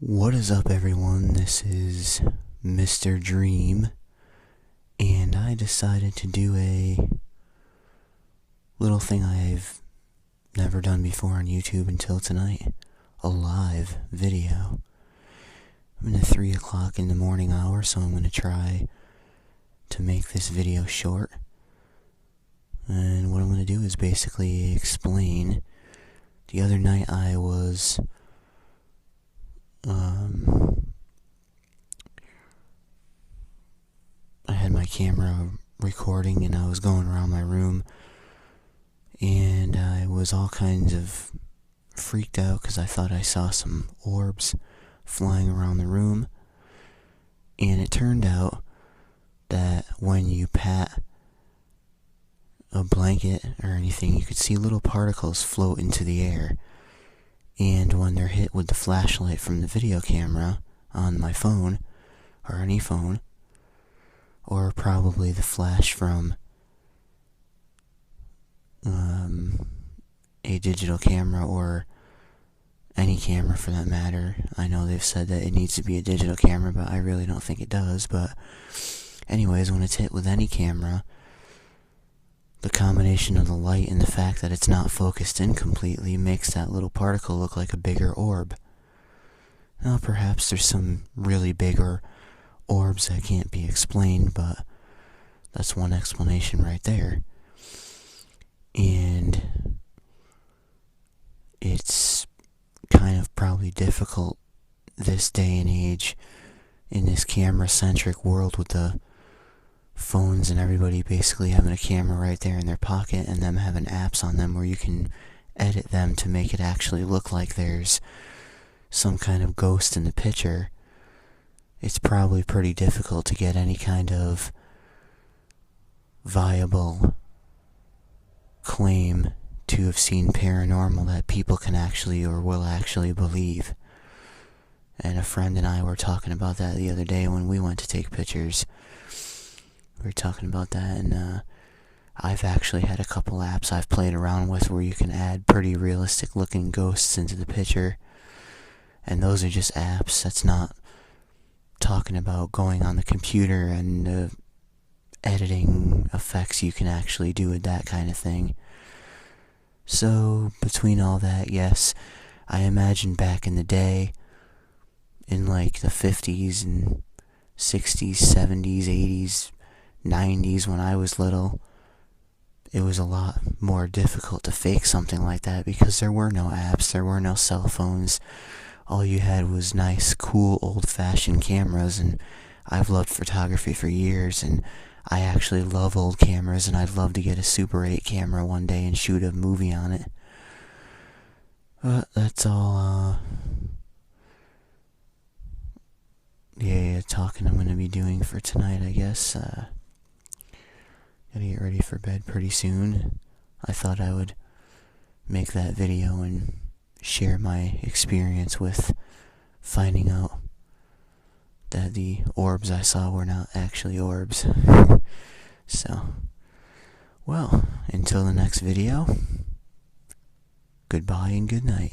What is up, everyone? This is Mr. Dream, and I decided to do a little thing I've never done before on YouTube until tonight, a live video. I'm in the 3 o'clock in the morning hour, so I'm going to try to make this video short. And what I'm going to do is basically explain. The other night I was I had my camera recording and I was going around my room, and I was all kinds of freaked out because I thought I saw some orbs flying around the room. And it turned out that when you pat a blanket or anything, you could see little particles float into the air. And when they're hit with the flashlight from the video camera on my phone, or any phone, or probably the flash from a digital camera, or any camera for that matter. I know they've said that it needs to be a digital camera, but I really don't think it does. But anyways, when it's hit with any camera, the combination of the light and the fact that it's not focused in completely makes that little particle look like a bigger orb. Now, perhaps there's some really bigger orbs that can't be explained, but that's one explanation right there. And it's kind of probably difficult this day and age in this camera-centric world with the phones and everybody basically having a camera right there in their pocket and them having apps on them where you can edit them to make it actually look like there's some kind of ghost in the picture. It's probably pretty difficult to get any kind of viable claim to have seen paranormal that people can actually or will actually believe. And a friend and I were talking about that the other day when we went to take pictures. We were talking about that, and I've actually had a couple apps I've played around with where you can add pretty realistic looking ghosts into the picture. And those are just apps. That's not talking about going on the computer and editing effects you can actually do with that kind of thing. So, between all that, yes, I imagine back in the day, in like the 50s and 60s, 70s, 80s, 90s, when I was little, it was a lot more difficult to fake something like that because there were no apps, there were no cell phones. All you had was nice, cool, old-fashioned cameras, and I've loved photography for years, and I actually love old cameras, and I'd love to get a Super 8 camera one day and shoot a movie on it. But that's all, talking I'm going to be doing for tonight, I guess. Gotta get ready for bed pretty soon. I thought I would make that video and share my experience with finding out that the orbs I saw were not actually orbs. So, well, until the next video, goodbye and good night.